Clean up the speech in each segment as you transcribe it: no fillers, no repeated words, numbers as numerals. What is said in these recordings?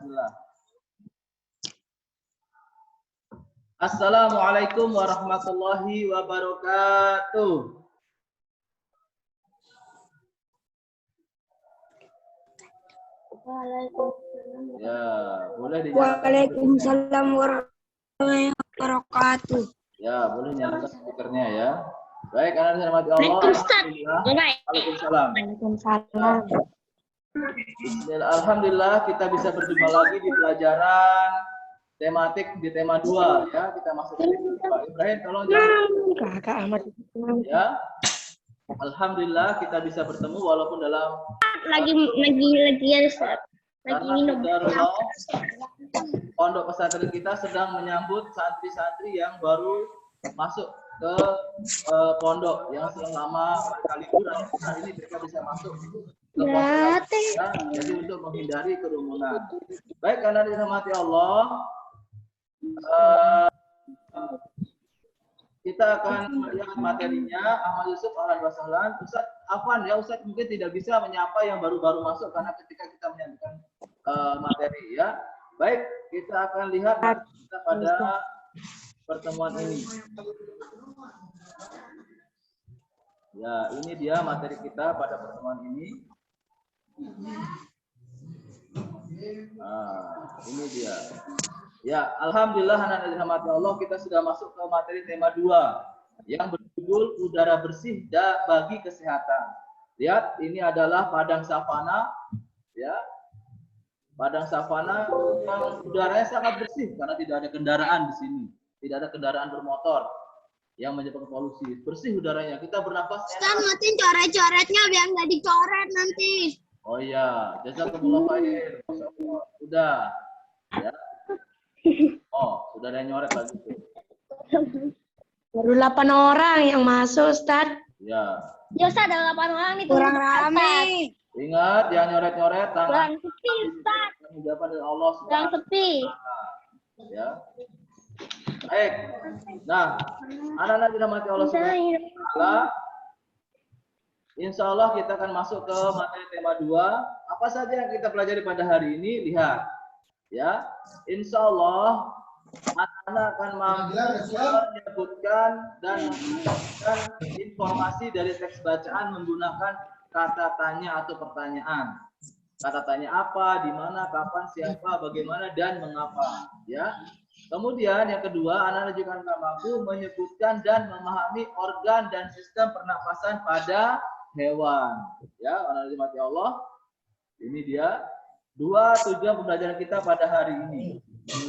Bismillah. Assalamualaikum warahmatullahi wabarakatuh. Ya, boleh dinyalakan. Waalaikumsalam warahmatullahi wabarakatuh. Ya, boleh nyalakan speakernya ya. Baik, anak hormati Allah. Waalaikumsalam. Waalaikumsalam. Alhamdulillah kita bisa berjumpa lagi di pelajaran tematik di tema 2 ya. Kita masuk ke tema 2. Ibrahim tolong Kakak Ahmad. Ya. Alhamdulillah kita bisa bertemu walaupun dalam lagi minum. Pondok pesantren kita sedang menyambut santri-santri yang baru masuk ke pondok yang selama liburan. Hari ini mereka bisa masuk ke pondok ya, jadi untuk menghindari kerumunan. Baik, karena dirahmati Allah, kita akan melihat materinya. Ahmad Yusuf, ahlan wa sahlan. Ustaz Afwan ya, Ustaz mungkin tidak bisa menyapa yang baru-baru masuk karena ketika kita menyampaikan materi ya. Baik, kita akan lihat kita pada pertemuan ini. Ya, ini dia materi kita pada pertemuan ini. Ini dia. Ya, alhamdulillah anak-anak dirahmati Allah, kita sudah masuk ke materi tema 2 yang berjudul udara bersih bagi kesehatan. Lihat, ini adalah padang savana ya. Padang savana yang udaranya sangat bersih karena tidak ada kendaraan di sini. Tidak ada kendaraan bermotor yang menyebabkan polusi. Bersih udaranya. Kita bernapas enak. Ustaz, matiin coret-coretnya biar nggak dicoret nanti. Oh iya, jazakumullah khair. Udah. Ya. Oh, sudah ada yang nyoret lagi tuh. Baru 8 orang yang masuk, Ustaz. Ya. Ya, Ustaz, ada 8 orang nih. Kurang rame. Ingat, jangan nyoret-nyoret tangan. Kurang sepi, Ustaz. Ucapan dari Allah Kurang sepi. Ya. Baik. Nah, anak-anak dirahmati Allah Subhanahu wa taala. Insya Allah kita akan masuk ke materi tema 2. Apa saja yang kita pelajari pada hari ini? Lihat. Ya, insya Allah anak-anak akan mampu menyebutkan dan memberikan informasi dari teks bacaan menggunakan kata tanya atau pertanyaan. Kata tanya apa, di mana, kapan, siapa, bagaimana, dan mengapa. Ya. Kemudian yang kedua, anak-anak juga akan mampu menyebutkan dan memahami organ dan sistem pernapasan pada hewan. Ya, anak-anak dimati Allah. Ini dia 2 tujuan pembelajaran kita pada hari ini.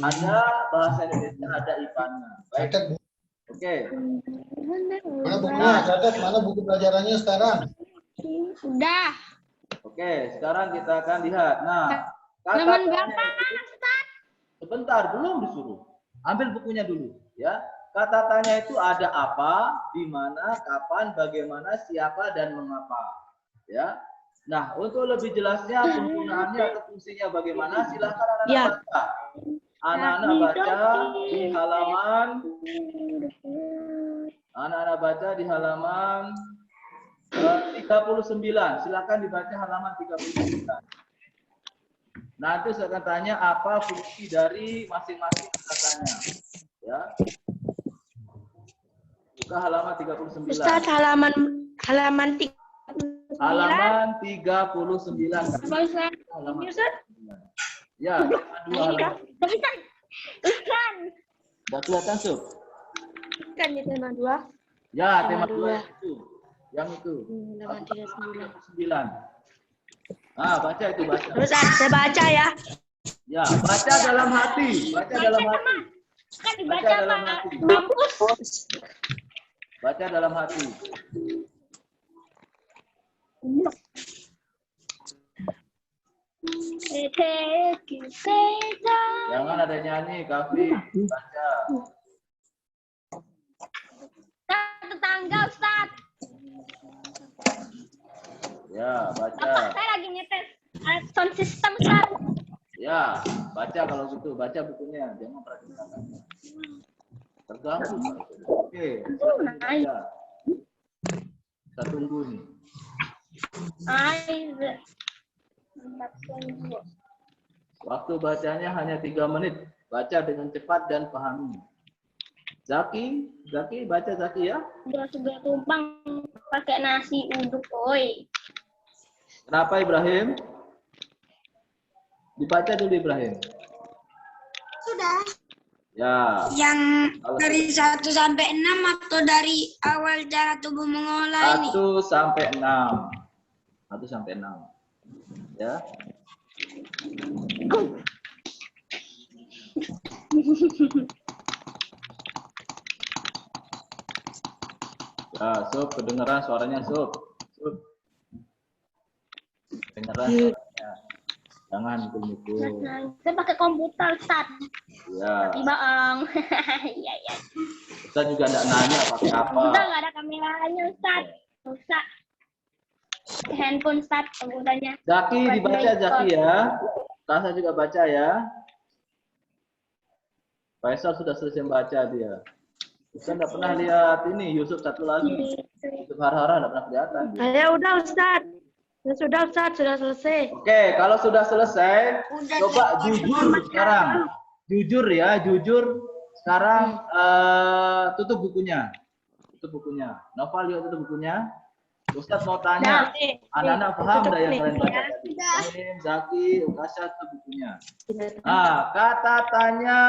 Ada bahasa Indonesia, ada IPA-nya. Baik. Oke. Mana bukunya? Catat mana buku pelajarannya sekarang? Udah. Oke, sekarang kita akan lihat. Nah, Halaman berapa, Ustaz? Sebentar, belum disuruh. Ambil bukunya dulu, ya. Kata tanya itu ada apa, di mana, kapan, bagaimana, siapa, dan mengapa. Ya. Nah, untuk lebih jelasnya penggunaannya atau fungsinya bagaimana, silahkan anak-anak baca. Anak-anak baca di halaman. Anak-anak baca di halaman 39. Silahkan dibaca halaman 39. Nanti saya akan tanya apa fungsi dari masing-masing katanya. Ya. Buka halaman 39. Ustaz, halaman 39. Halaman 39. Halaman 39. Ya, dua halaman. Bukan. Udah kelihatan, Sub? Kan di tema 2. Ya, tema 2 itu. Yang itu. Halaman 39. Ah, baca itu, baca. Terus saya baca ya. Ya, baca dalam hati. Baca dalam hati. Kan Baca dibaca dalam Pak. hati. Mampus. Baca dalam hati. Jangan ada nyanyi, Kafi. Baca. Tetangga, Ustaz. Ya, baca. Bapak saya lagi nyetes sound system, Ustaz. Ya, baca kalau gitu. Baca bukunya. Jangan perhatikan. Terganggu. Oke. Baca. Kita tunggu nih. Waktu bacanya hanya 3 menit. Baca dengan cepat dan pahami. Zaki baca Zaki ya. Sudah tumpang pakai nasi uduk, oi. Kenapa Ibrahim? Dibaca dulu Ibrahim. Sudah. Ya. Yang dari 1 sampai 6 atau dari awal cara tubuh mengolah ini? 1 sampai 6. 1 sampai 6. Ya. Ya, Sob, kedengeran suaranya Sob. Sob. Kedengeran suaranya. Jangan mikul-mikul. Saya pakai komputer, Ustaz. Ya. Bohong. Iya, iya. Ustaz juga enggak nanya pakai apa. Udah nggak ada kameranya, Ustaz. Rusak. Handphone, Ustaz, komputernya. Zaki dibaca Zaki ya. Tasa juga baca ya. Faisal sudah selesai baca dia. Ustaz enggak pernah lihat ini Yusuf satu lagi. Yusuf Harhara enggak pernah kelihatan. Saya udah Ustaz. Sudah Ustaz, sudah selesai. Oke, kalau sudah selesai, coba jujur sekarang. Jujur ya, jujur. Sekarang tutup bukunya. Tutup bukunya. Nova lihat tutup bukunya. Ustaz mau tanya, anak-anak paham enggak yang kalian baca tadi? Ibrahim, Zaki, Ukasha, tutup bukunya. Nah, kata tanya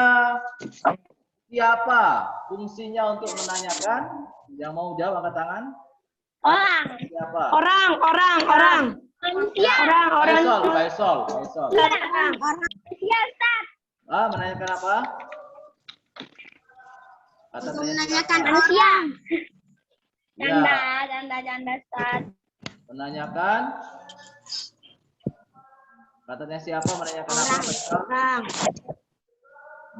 siapa fungsinya untuk menanyakan? Yang mau jawab angkat tangan. Orang. Siapa? Orang. Manusia. Orang. Faisal. Manusia, Ustaz. Menanyakan apa? Kata tanya Menanyakan siapa? Manusia. Ya. Janda, Ustaz. Menanyakan. Katanya siapa menanyakan apa? Faisal? Orang.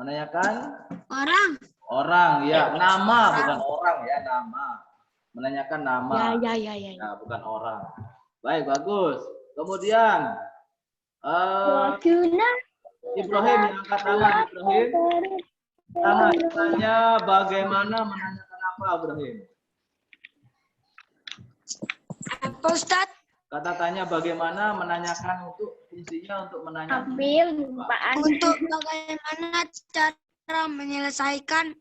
Menanyakan Orang. orang ya, nama bukan orang ya, nama. Menanyakan nama. Ya. Ya, bukan orang. Baik, bagus. Kemudian Ibrahim yang angkat tangan, Ibrahim. Tanya bagaimana menanyakan apa, Ibrahim? Apa Ustaz? Kata tanya bagaimana menanyakan untuk fungsinya untuk menanyakan. Ambil jumpaan. Untuk bagaimana cara menyelesaikan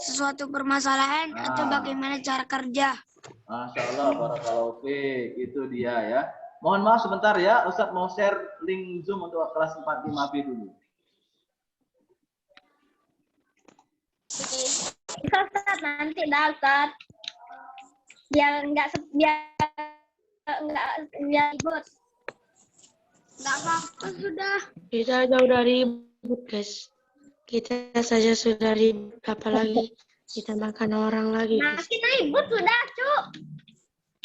sesuatu permasalahan atau bagaimana cara kerja. Masya Allah, barakallahu fiik. Itu dia ya. Mohon maaf sebentar ya, Ustadz mau share link Zoom untuk kelas 45B dulu. Bisa, Ustaz, nanti dah, Ustaz. Biar nggak ribut. Nggak apa-apa sudah. Kita aja udah ribut, guys. Kita saja sudah ribut, apalagi ditambahkan orang lagi, guys. Makin ribut sudah, Cuk.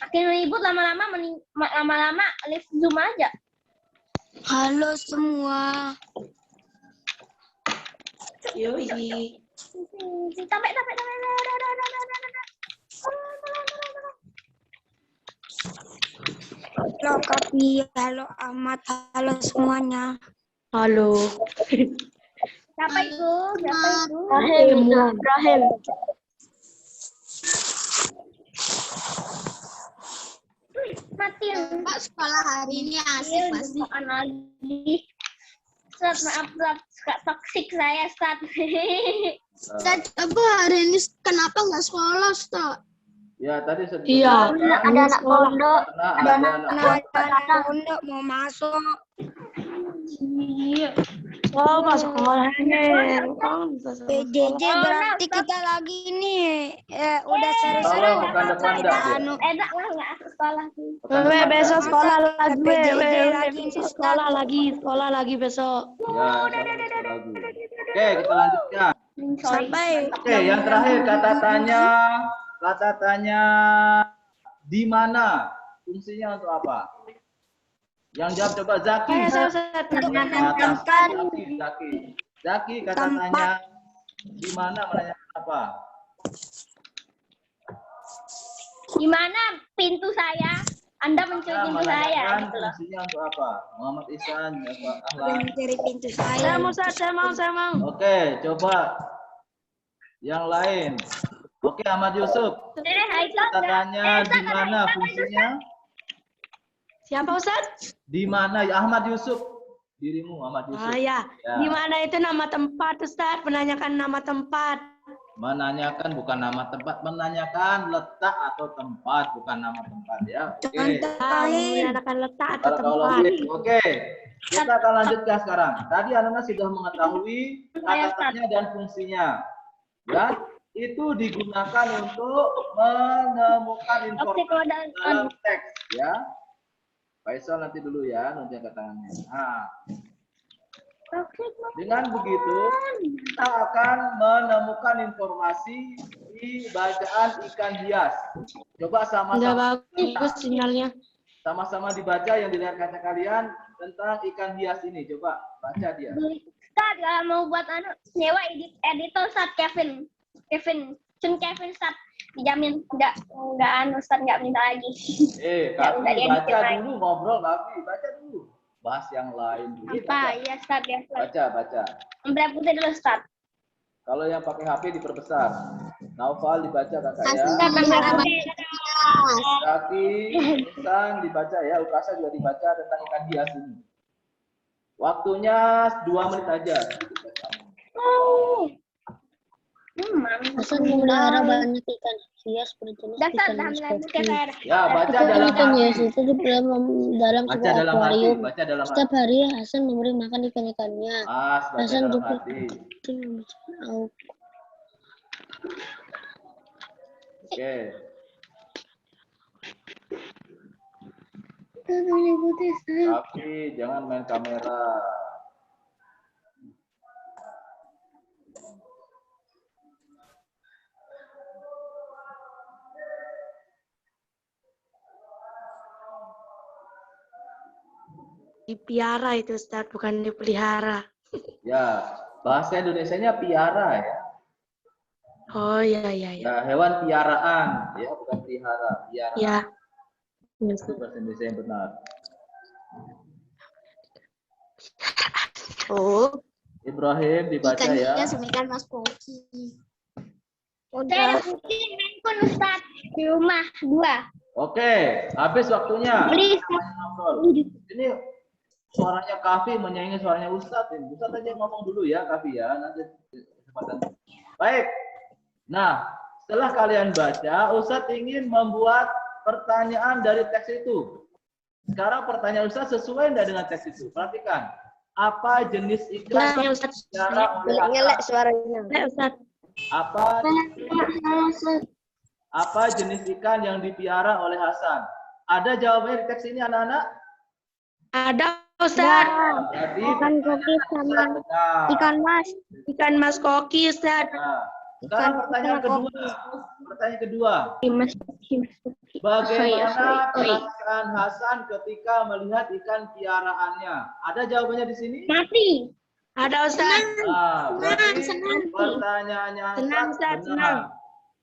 Makin ribut lama-lama live Zoom aja. Halo semua. Yoi. Sampai. Halo Kapi, halo Ahmad, halo semuanya. Halo. Siapa itu? Rahim. Mati. Pak, sekolah hari ini asik pasti. Lagi. Ustaz, maaf, suka toksik saya, Ustaz. Ustaz, apa hari ini kenapa nggak sekolah, Ustaz? Ya, tadi Iya. Ada anak pondok. Ada anak Pondok mau masuk. Iya. Oh, pas sekolahnya. PJJ berarti kita lagi nih. Udah seru-seru. Tolong bukan depan dah. Enak lah, nggak aku sekolah sih. Besok sekolah lagi. PJJ lagi. Sekolah lagi besok. Ya, lagi. Oke, kita lanjutkan. Sampai. Oke, yang terakhir kata tanya di mana? Fungsinya untuk apa? Yang jawab coba Zaki. Zaki kata tanya di mana menanyakan apa? Di mana pintu saya? Anda mencuri pintu saya. Gitu loh. Fungsinya untuk apa? Muhammad Ihsan, apa? Ahlan. Mencari pintu Saya saya. mau. Oke, coba yang lain. Oke, Ahmad Yusuf. Kata tanya di mana fungsinya? Siapa Ustaz? Di mana? Ya, Ahmad Yusuf. Dirimu Muhammad Yusuf. Oh ya, Ya. di mana itu nama tempat Ustaz? Menanyakan nama tempat. Menanyakan bukan nama tempat, menanyakan letak atau tempat, bukan nama tempat ya. Oke. Menanyakan letak atau Barakallahu tempat. fiik. Oke. Kita akan lanjutkan sekarang. Tadi anak-anak sudah mengetahui kata-katanya dan fungsinya. Ya, itu digunakan untuk menemukan informasi dalam teks ya. Faisal nanti dulu ya, nanti angkat tangannya. Nah, dengan begitu kita akan menemukan informasi di bacaan ikan hias. Coba Udah sama-sama bagus sinyalnya. sama-sama dibaca yang dilihat kaca kalian tentang ikan hias ini. Coba baca dia. Ustaz, kalau mau buat nyewa editor Ustaz Kevin Ustaz dijamin nggak Ustaz nggak minta lagi. Kami baca dulu, ngobrol Kami baca dulu. Bahas yang lain dulu. Apa? Ya Ustaz, ya Ustaz. Baca. Ambil putih dulu Ustaz. Kalau yang pakai HP diperbesar. Naufal dibaca kakak ya. Ustaz, ambil putih. Kaki, Insan dibaca ya. Ukasa juga dibaca tentang ikan hias ini. Waktunya 2 menit aja. Hasan memelihara banyak ikan hias berjenis Dasar ikan putih maskoki. saya. Ya, baca dalam Ikan hias hati. itu dalam Baca sebuah dalam hati. akuarium. Baca dalam hati. Setiap hari Hasan memberi makan ikan-ikannya. Baca Hasan dalam juga hati. Oke. Tapi jangan main kamera. Dipiara itu Ustaz, bukan dipelihara. Ya, bahasa Indonesianya piara ya. Oh ya. Ya, hewan piaraan ya, bukan pelihara, piara. Ya. Itu bahasa Indonesia yang benar. Oh, Ibrahim dibaca ya. ikan maskoki. Saya ada putih handphone Ustaz di rumah 2. Oke, habis waktunya. Beli Ini suaranya Kafi menyaingi suaranya Ustadz. Ustadz aja ngomong dulu ya, Kafi ya. Nanti kesempatan. Baik. Nah, setelah kalian baca, Ustadz ingin membuat pertanyaan dari teks itu. Sekarang pertanyaan Ustadz sesuai tidak dengan teks itu? Perhatikan. Apa jenis ikan Ya, Ustaz. yang Ngelek suaranya. Ya, Ustaz. Apa jenis ikan yang dipiara oleh Hasan? Ada jawabannya di teks ini anak-anak? Ada Ustaz. Berarti Ikan koki sama benar. Ikan maskoki Ustaz. Nah, sekarang pertanyaan kedua. Bagaimana perasaan Hasan ketika melihat ikan piaraannya? Ada jawabannya di sini? mati. Ada Ustaz. Nah, berarti pertanyaannya Senang, Ustaz, senang.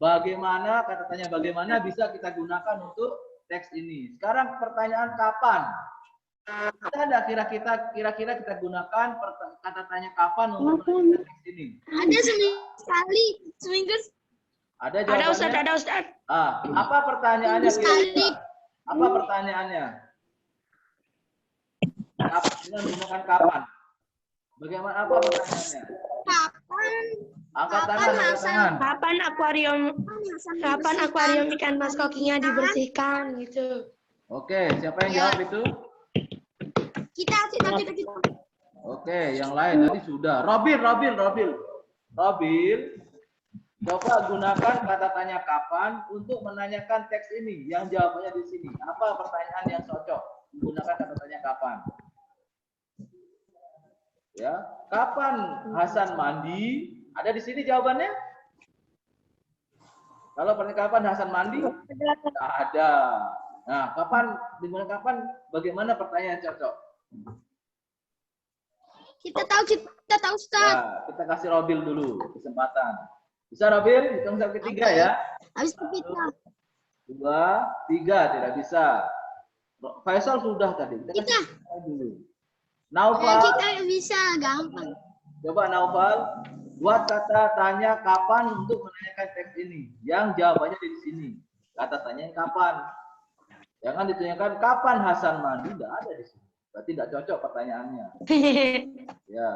Bagaimana, kata tanya bagaimana bisa kita gunakan untuk teks ini? Sekarang pertanyaan kapan? Ada kira-kira kita gunakan kata tanya kapan untuk menuliskan teks ini? Ada seminggu. Ada Ada jawabannya? Ustaz, ada Ustaz. Apa pertanyaannya? kira-kira? Apa pertanyaannya? Dengan menggunakan kapan? Bagaimana apa pertanyaannya? Angkat tangan. Kapan akuarium ikan maskokinya dibersihkan gitu. Oke, siapa yang jawab itu? Kita. Oke, yang lain tadi sudah. Robil. Coba gunakan kata tanya kapan untuk menanyakan teks ini. Yang jawabannya di sini. Apa pertanyaan yang cocok? Menggunakan kata tanya kapan. Ya, kapan Hasan mandi? Ada di sini jawabannya? Kalau kapan Hasan mandi? Tidak ada. Nah, kapan? Bagaimana pertanyaan cocok? Kita tahu Ustaz. Ya, kita kasih Robil dulu kesempatan. Bisa Robil? Hitung sampai 3 ya. Habis itu kita. 2, 3 tidak bisa. Faisal sudah tadi. Kita kasih dulu. Naufal. Kita bisa, gampang. Coba Naufal buat kata tanya kapan untuk menanyakan teks ini. Yang jawabannya di sini. Kata tanya kapan. Jangan ditanyakan kapan Hasan mandi, tidak ada di sini. Berarti tidak cocok pertanyaannya. Ya.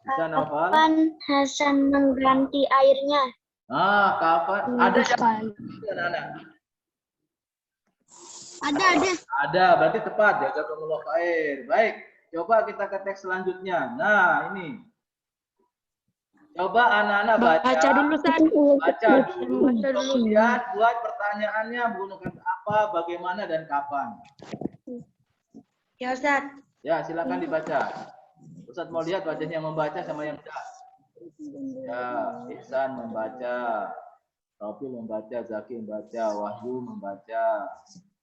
Bisa hafal? Kapan Hasan mengganti airnya? Nah, kapan? Ada yang anak-anak? Ada. Ada, berarti tepat. Jaga penguluk air. Baik, coba kita ke teks selanjutnya. Nah, ini. Coba anak-anak Baca dulu, Ustaz. Baca dulu. Kemudian buat pertanyaannya menggunakan apa, bagaimana, dan kapan. Ya, Ustaz. Ya, silakan dibaca. Ustaz mau lihat wajahnya yang membaca sama yang tidak. Ya, Ihsan membaca. Taufil membaca, Zaki membaca, Wahyu membaca.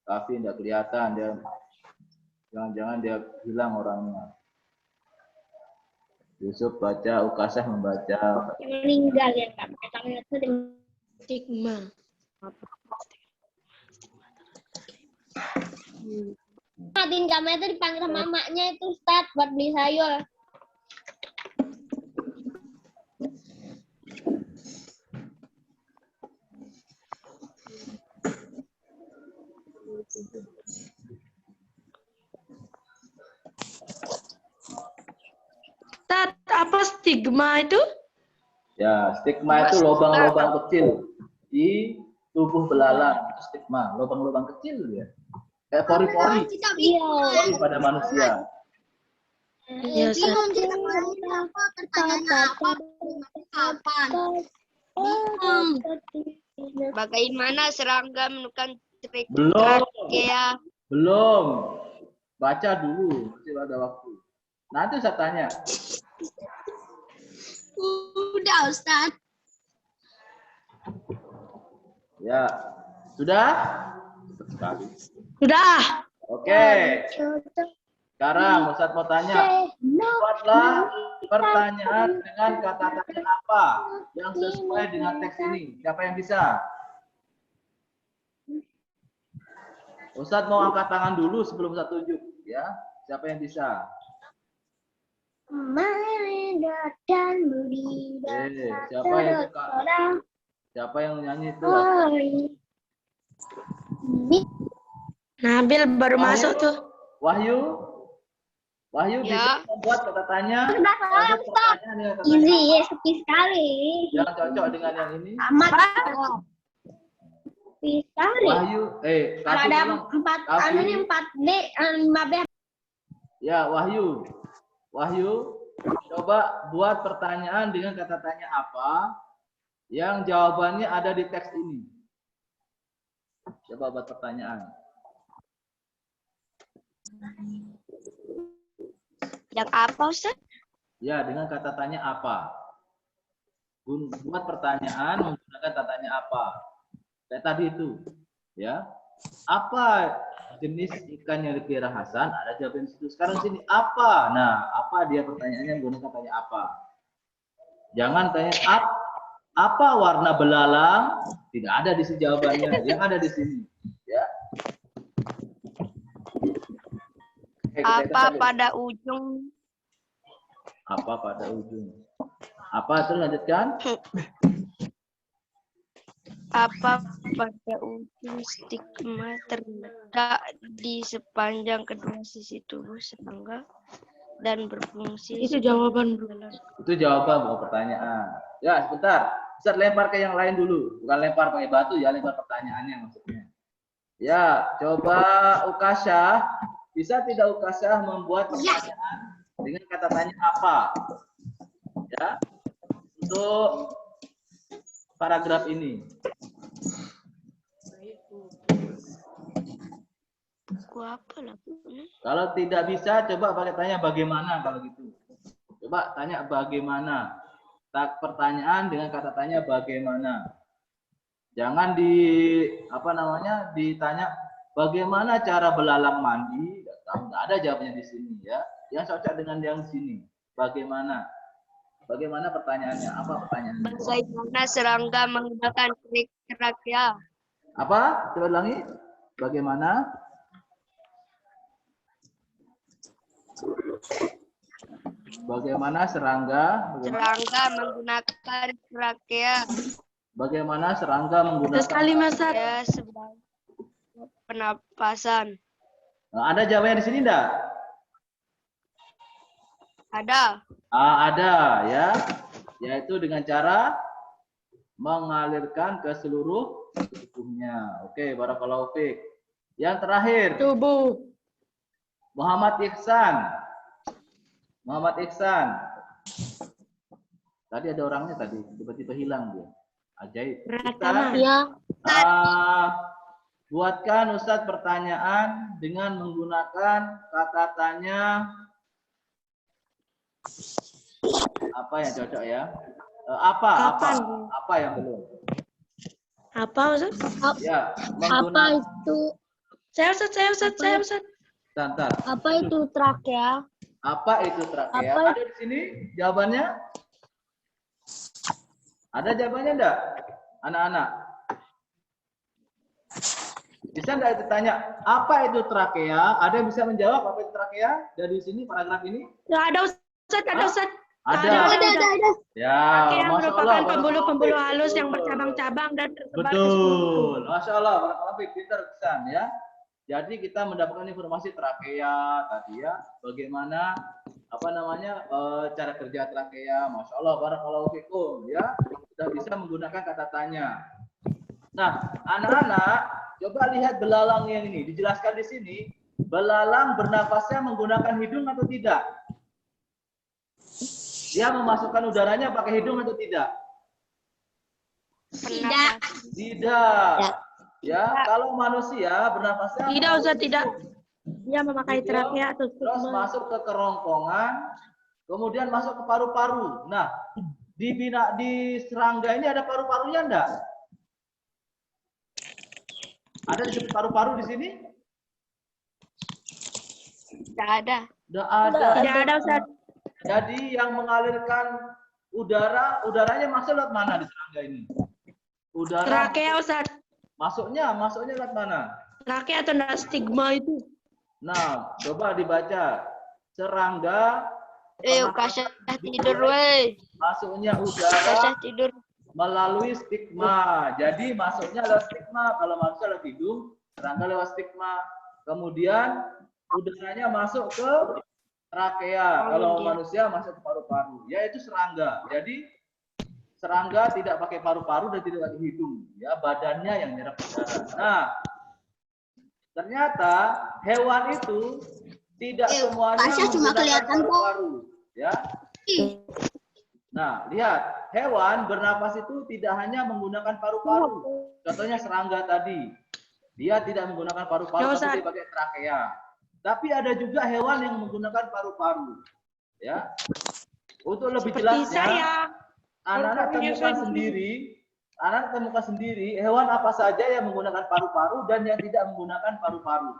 Kafi tidak kelihatan, dia jangan-jangan dia hilang orangnya. Yusuf baca, Ukasah membaca. Meninggal ya Kak. Stigma. Matiin kamera itu dipanggil sama mamanya itu Ustaz buat beli sayur. Ustaz, apa stigma itu? Ya, stigma itu lubang-lubang kecil di tubuh belalang. Itu stigma, lubang-lubang kecil ya. Kayak pori-pori Iya. pada manusia. Iya, Ustaz. Bingung kita apa pertanyaannya apa? Kapan? Bingung. Bagaimana serangga menemukan Belum, trakea? belum. Baca dulu, masih ada waktu. Nanti saya tanya. Udah Ustaz. Ya, sudah? Cepat sekali. Sudah. Oke. Sekarang Ustaz mau tanya. Buatlah pertanyaan dengan kata tanya apa yang sesuai dengan teks ini. Siapa yang bisa? Ustaz mau angkat tangan dulu sebelum saya tunjuk. Ya, siapa yang bisa? Siapa yang suka? Siapa yang nyanyi itu? Nabil baru masuk tuh. Wahyu? Wahyu Ya. bisa membuat kata tanya. Sudah saya Membuat stop. pertanyaan dengan kata Easy, tanya ya, sepi sekali. yang cocok dengan yang ini. Amat. Sepi sekali. Wahyu, Kalau kasih ada tolong. 4 Kasih. anu nih 4D 15. Ya, Wahyu. Wahyu, coba buat pertanyaan dengan kata tanya apa yang jawabannya ada di teks ini. Coba buat pertanyaan. Yang apa, Ustaz? Ya, dengan kata tanya apa. Buat pertanyaan menggunakan kata tanya apa. Kayak tadi itu. Ya. Apa jenis ikan yang dipelihara Hasan? Ada jawaban situ. Sekarang sini apa? Nah, apa dia pertanyaannya menggunakan tanya apa? Jangan tanya apa warna belalang? Tidak ada di sini jawabannya. Yang ada di sini. Ya. Oke, kita Apa lihat. pada ujung? Apa pada ujung? Apa terus lanjutkan? Apa pada ujung stigma terletak di sepanjang kedua sisi tubuh serangga dan berfungsi Itu jawaban, Bro. Itu jawaban bukan pertanyaan. Ya, sebentar. Ustaz lempar ke yang lain dulu. Bukan lempar pakai batu ya, lempar pertanyaannya maksudnya. Ya, coba Ukasah. Bisa tidak Ukasah membuat pertanyaan dengan kata tanya apa? Ya. Untuk paragraf ini. Gua apa lah? Kalau tidak bisa, coba pakai tanya bagaimana kalau gitu. Coba tanya bagaimana. Pertanyaan dengan kata tanya bagaimana. Jangan ditanya bagaimana cara belalang mandi. Nggak ada jawabannya di sini ya. Yang cocok dengan yang di sini. Bagaimana? Bagaimana pertanyaannya? Apa pertanyaannya? Bagaimana serangga menggunakan trakea? Apa? Coba ulangi. Bagaimana? Bagaimana serangga? Serangga menggunakan trakea. Bagaimana serangga Betul menggunakan? sekali, Mas. Ustaz. Ya, sebagai pernapasan. Nah, ada jawabannya di sini enggak? Ada. Ada ya, yaitu dengan cara mengalirkan ke seluruh tubuhnya. Oke, barakallahu fiik. Yang terakhir, Tubuh. Muhammad Ihsan. Muhammad Ihsan. Tadi ada orangnya tadi, tiba-tiba hilang dia. Ajaib. Pratama. Ya. Buatkan Ustadz pertanyaan dengan menggunakan kata tanya apa yang cocok ya? Apa yang belum? Apa Ustaz? Ya, Apa itu? Saya Ustaz. Bentar. Apa itu trakea? Apa itu trakea? Apa- Ada di sini jawabannya? Ada jawabannya enggak? Anak-anak. Bisa enggak itu tanya, apa itu trakea? Ada yang bisa menjawab apa itu trakea? Dari sini paragraf ini? Ya, ada Ustaz, ada Ustaz. Ada. Ya, Trakea Masya merupakan Allah, pembuluh-pembuluh barakallahu halus fiik. yang bercabang-cabang dan tersebar ke seluruh tubuh. Betul. Masya Allah, barakallahu fiik. Pintar Ustaz ya. Jadi kita mendapatkan informasi trakea tadi ya, bagaimana cara kerja trakea. Masya Allah, barakallahu fiikum ya. Sudah bisa menggunakan kata tanya. Nah, anak-anak, coba lihat belalang yang ini. Dijelaskan di sini, belalang bernafasnya menggunakan hidung atau tidak? Dia memasukkan udaranya pakai hidung atau tidak? Tidak. Tidak. Ya, kalau manusia bernafasnya Tidak Ustaz, tidak. Dia memakai trakea atau terus masuk ke kerongkongan, kemudian masuk ke paru-paru. Nah, di serangga ini ada paru-parunya enggak? Ada disebut paru-paru di sini? Tidak ada. Enggak ada. Tidak ada Ustaz. Jadi yang mengalirkan udaranya masuk lewat mana di serangga ini? Udara Trakea Ustaz. masuknya lewat mana? Trakea atau stigma itu. Nah, coba dibaca. Serangga Kasih tidur weh. masuknya Kasih udara tidur. melalui stigma. Jadi masuknya lewat stigma. Kalau manusia lewat hidung, serangga lewat stigma. Kemudian udaranya masuk ke trakea. Kalau manusia masuk ke paru-paru. Yaitu serangga. Jadi serangga tidak pakai paru-paru dan tidak pakai hidung. Ya, badannya yang nyerap udara. Nah, ternyata hewan itu tidak semuanya Tasya cuma menggunakan kelihatan kok. paru-paru. Ya. Nah, lihat, hewan bernapas itu tidak hanya menggunakan paru-paru. Contohnya serangga tadi. Dia tidak menggunakan paru-paru, tapi dia pakai trakea. Tapi ada juga hewan yang menggunakan paru-paru. Ya. Untuk lebih Seperti jelasnya, saya. anak-anak temukan sendiri hewan apa saja yang menggunakan paru-paru dan yang tidak menggunakan paru-paru.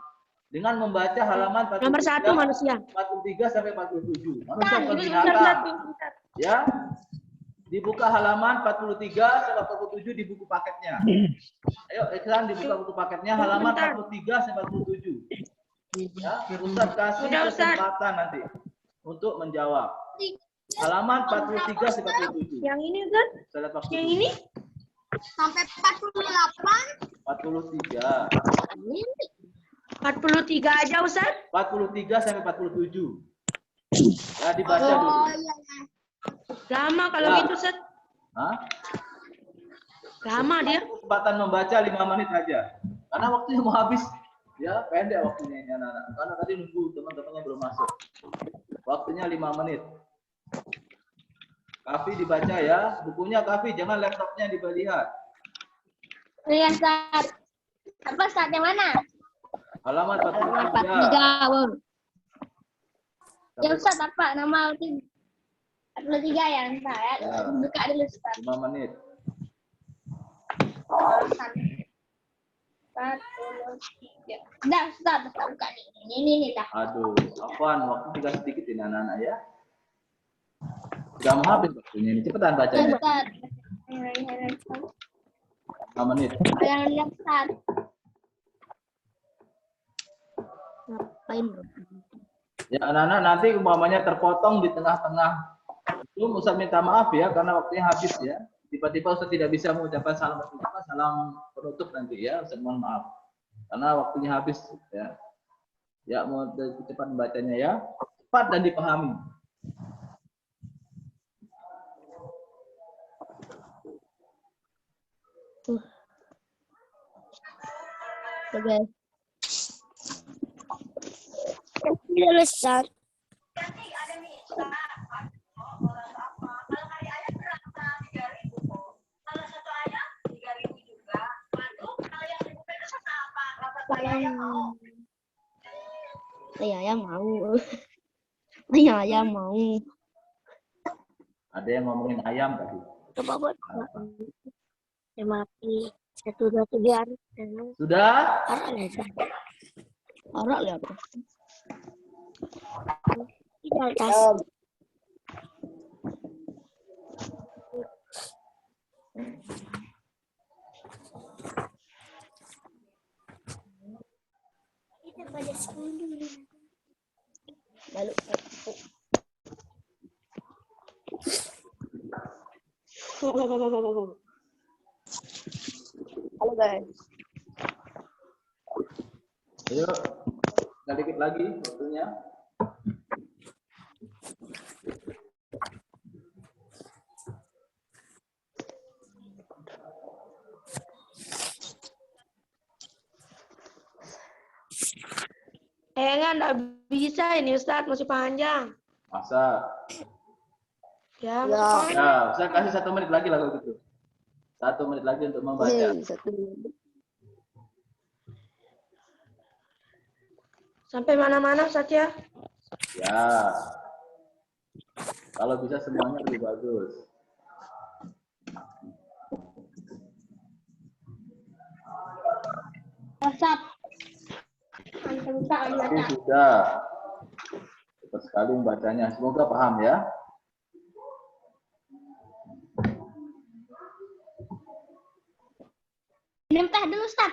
Dengan membaca halaman 43, Nomor 1 manusia. 43 sampai 47. Manusia atau binatang. Ya. Dibuka halaman 43 sampai 47 di buku paketnya. Ayo, Iksan dibuka buku paketnya halaman 43 sampai 47. Ya, Ustaz kasih kesempatan nanti untuk menjawab. Halaman 43 sampai 47. Yang ini Ustaz? Yang ini? Sampai 48. 43. 43 aja Ustaz? 43 sampai 47. Ya, dibaca dulu. Oh iya. Lama kalau Ya. gitu Ustaz. Hah? Lama dia. Kesempatan membaca 5 menit aja. Karena waktunya mau habis. Ya, pendek waktunya ini anak-anak. Karena tadi nunggu teman-temannya belum masuk. Waktunya 5 menit. Kafi dibaca ya. Bukunya Kafi, jangan laptopnya dilihat. Iya, Ustaz. Apa Ustaz yang mana? Halaman 43. 43. Ya Ustaz, apa nama 43 ya, Ustaz ya. Ya. Buka dulu Ustaz. 5 menit. 43. Dah Ustaz, buka nih. Ini dah. Aduh, apaan? Waktu tinggal sedikit ini anak-anak ya. Sudah mau habis waktunya ini. Cepetan Ya bacanya. Ustaz. 5 menit. Yang lihat Ustaz. Ngapain? Ya anak-anak nanti umpamanya terpotong di tengah-tengah. Itu Ustaz minta maaf ya karena waktunya habis ya. Tiba-tiba Ustaz tidak bisa mengucapkan salam penutup nanti ya. Ustaz mohon maaf. karena waktunya habis ya. Ya, mau cepat membacanya ya. Cepat dan dipahami. Oke. Sudah Ustaz. Saya mau. Saya mau. Ada yang ngomongin ayam tadi. Coba buat. Ya mati. Satu biar. Sudah? Arak lihat. Lalu halo guys. Ayo, tinggal dikit lagi waktunya. Enggak bisa ini Ustadz, masih panjang. Masa? Ya, Ya, saya kasih 1 menit lagi lah kalau gitu. 1 menit lagi untuk membaca. sampai mana-mana Ustadz ya. Ya. Kalau bisa semuanya lebih bagus. WhatsApp. Pasti sudah. Cepat sekali membacanya. Semoga paham ya. Minum teh dulu, Ustaz.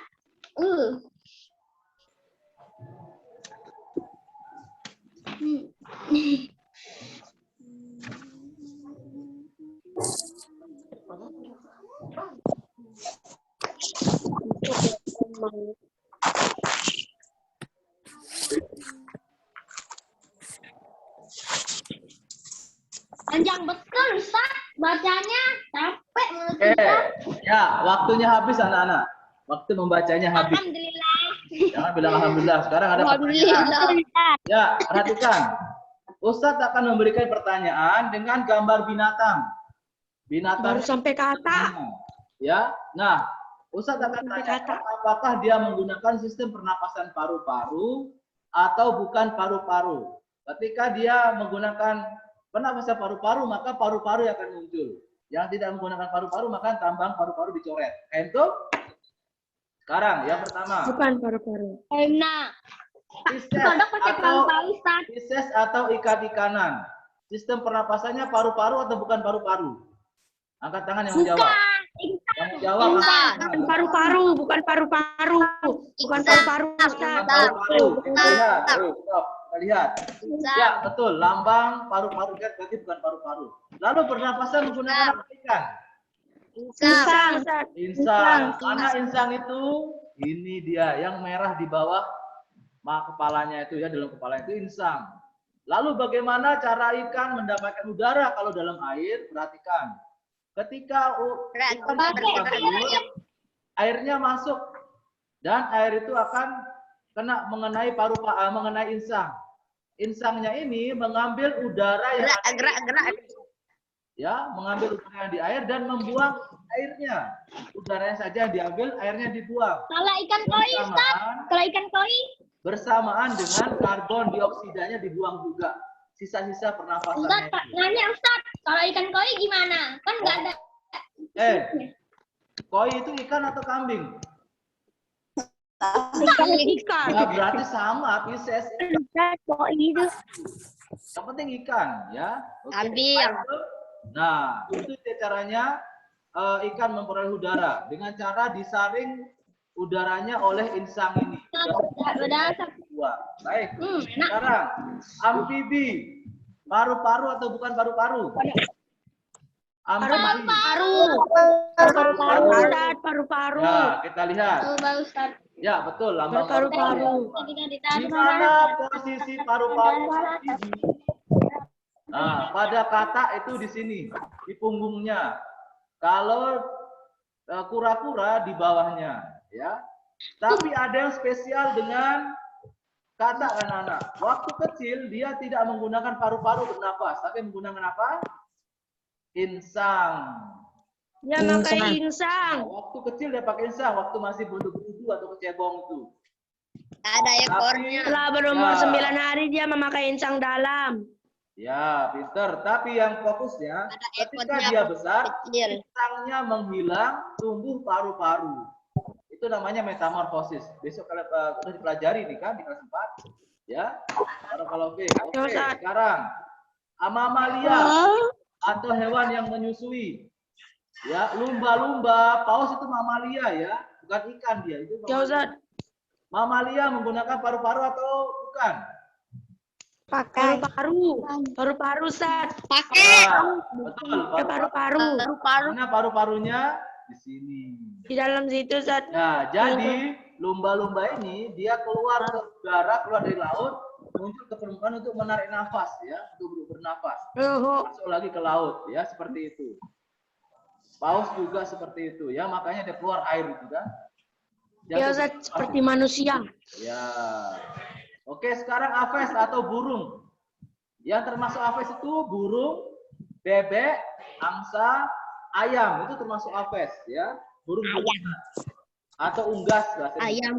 Panjang betul, Ustaz. Bacanya capek menurut kita. Ya, waktunya habis anak-anak. Waktu membacanya habis. Alhamdulillah. Jangan bilang alhamdulillah. Sekarang ada pertanyaan. Ya, perhatikan. Ustadz akan memberikan pertanyaan dengan gambar binatang. Binatang Baru sampai kata. Ya. Nah, Ustadz akan tanya apakah dia menggunakan sistem pernapasan paru-paru atau bukan paru-paru. Ketika dia menggunakan pernapasan paru-paru, maka paru-paru yang akan muncul. Yang tidak menggunakan paru-paru, maka tambang paru-paru dicoret. Itu sekarang yang pertama. Bukan paru-paru. Nah, Fises atau ikan-ikanan. Sistem pernapasannya paru-paru atau bukan paru-paru? Angkat tangan yang menjawab. Yang menjawab. Bukan paru-paru, bukan paru-paru. Bukan paru-paru, Ustaz. Paru-paru. Kita lihat. Stop. Kita lihat. Ya, betul. Lambang paru-paru berarti bukan paru-paru. Lalu pernapasan menggunakan apa ikan? Insang, Ustaz. Insang. Mana insang itu? Ini dia yang merah di bawah kepalanya itu ya, dalam kepala itu insang. Lalu bagaimana cara ikan mendapatkan udara kalau dalam air? Perhatikan. Ketika ikan airnya masuk dan air itu akan kena mengenai mengenai insang. Insangnya ini mengambil udara yang ya, mengambil udara yang di air dan membuang airnya. Udaranya saja diambil, airnya dibuang. Kalau ikan koi, Ustaz. Kalau ikan koi bersamaan dengan karbon dioksidanya dibuang juga. Sisa-sisa pernapasannya. Ustaz, nanya Ustaz, kalau ikan koi gimana? Kan nggak ada. Koi itu ikan atau kambing? Ikan. Ya, berarti sama, Pisces. Koi itu. Yang penting ikan, ya. Kambing. Nah, itu caranya ikan memperoleh udara dengan cara disaring udaranya oleh insang ini. Baik. Sekarang amfibi, paru-paru atau bukan paru-paru? Amfibi. Paru-paru. Paru-paru. Nah, kita lihat. Ya, betul. Lambang Paru-paru. Ketika Di ditahan mana posisi paru-paru berdiri? Nah, pada katak itu di sini, di punggungnya. Kalau kura-kura di bawahnya, ya. Tapi ada yang spesial dengan katak anak-anak. Waktu kecil dia tidak menggunakan paru-paru bernafas, tapi menggunakan apa? Insang. Dia pakai insang. Waktu kecil dia pakai insang, waktu masih bentuk berudu atau kecebong itu. Ada ekornya. Setelah berumur Ya. 9 hari dia memakai insang dalam. Ya, pinter. Tapi yang fokusnya, Ada ketika ekornya dia besar, kecil. insangnya menghilang, tumbuh paru-paru. Itu namanya metamorfosis. Besok kalian sudah dipelajari nih kan di kelas 4. Ya. Kalau oke. Oke, sekarang mamalia atau hewan yang menyusui. Ya, lumba-lumba, paus itu mamalia ya, bukan ikan dia. Itu Ya Ustaz. mamalia menggunakan paru-paru atau bukan? Paru-paru. Paru-paru Ustaz. Pakai. Betul. Paru-paru. Paru-paru. Mana paru-parunya? Di sini. Di dalam situ Ustaz. Nah, jadi lumba-lumba ini dia keluar ke udara, keluar dari laut, muncul ke permukaan untuk menarik nafas ya, untuk bernafas. Masuk lagi ke laut ya, seperti itu. Paus juga seperti itu ya, makanya dia keluar air itu kan. Ya Ustaz, seperti manusia. Ya. Oke, sekarang aves atau burung. Yang termasuk aves itu burung, bebek, angsa, ayam. Itu termasuk aves ya. Burung atau unggas bahasa Indonesia. Ayam.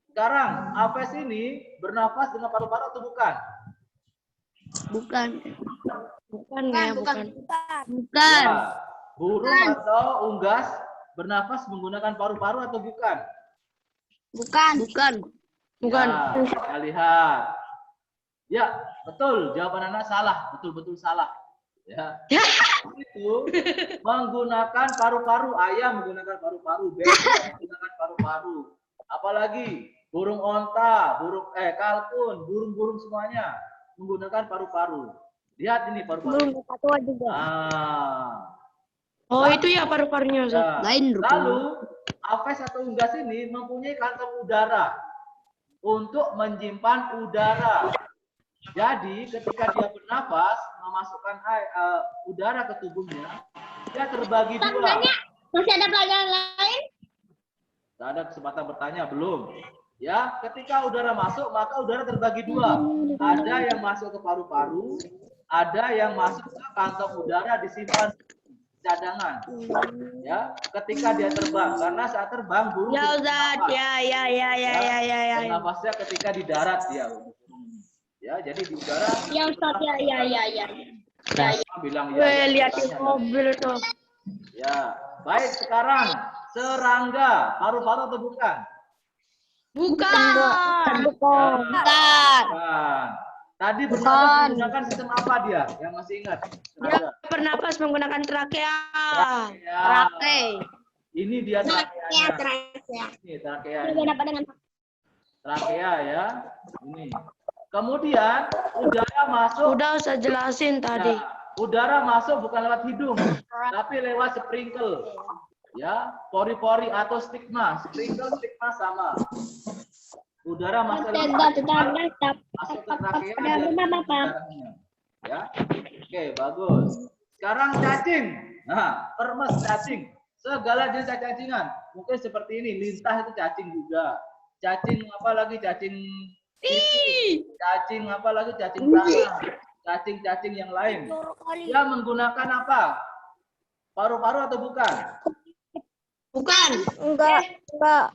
Sekarang aves ini bernafas dengan paru-paru atau bukan? Bukan. Bukan ya, bukan. Bukan. Ya. Burung atau unggas bernafas menggunakan paru-paru atau bukan? Bukan. Bukan. Bukan. Ya, kita lihat. Ya, betul. Jawaban anak salah. Betul-betul salah. Ya. Itu menggunakan paru-paru. Ayam menggunakan paru-paru. Bebek menggunakan paru-paru. Apalagi burung onta, burung kalkun, burung-burung semuanya menggunakan paru-paru. Lihat ini paru-paru. Belum tua juga. Oh, itu ya paru-parunya Ustaz. Ya. Lain rupanya. Lalu aves atau unggas ini mempunyai kantong udara untuk menyimpan udara. Jadi ketika dia bernafas memasukkan udara ke tubuhnya, dia terbagi dua. Masih ada pelajaran lain? Tidak ada kesempatan bertanya belum? Ya, ketika udara masuk maka udara terbagi dua. Ada yang masuk ke paru-paru, ada yang masuk ke kantong udara disimpan cadangan. Ya, ketika dia terbang, karena saat terbang burung Ya tidak Ustaz, bernafas. ya. Bernafasnya ketika di darat dia. Ya, jadi di udara. Ya Ustaz, ya. Bilang ya. Weh, liatin bertanya. mobil tuh. Ya, baik sekarang serangga paru-paru atau bukan? Bukan. Bukan. Bukan. Bukan. Tadi bernafas menggunakan sistem apa dia? Yang masih ingat? Dia bernapas menggunakan trakea. Ya. Rake. Ini dia trakeanya. Trakea. Ini trakea. Ini dapat dengan Trakea ya. Ini. Kemudian udara masuk. Udah Ustaz jelasin tadi. Ya, udara masuk bukan lewat hidung, tapi lewat sprinkle. Ya, pori-pori atau stigma. Sprinkle, stigma sama. Udara masuk lewat masuk ke trakea dan darahnya. Ya. Oke, bagus. Sekarang cacing. Nah, permes cacing. Segala jenis cacingan. Mungkin seperti ini, lintah itu cacing juga. Cacing apa lagi? Cacing cacing apa lagi? Cacing tanah. Cacing-cacing yang lain. Dia menggunakan apa? Paru-paru atau bukan? Bukan. Enggak.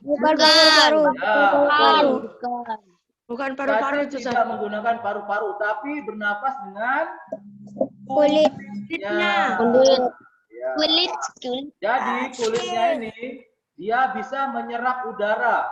Bukan Bukan. paru-paru. Ya, Bukan. Bukan paru-paru itu cacing Ustaz. tidak menggunakan paru-paru, tapi bernapas dengan Kulit. kulitnya. Kulit. Ya. Kulit. Jadi kulitnya ini dia bisa menyerap udara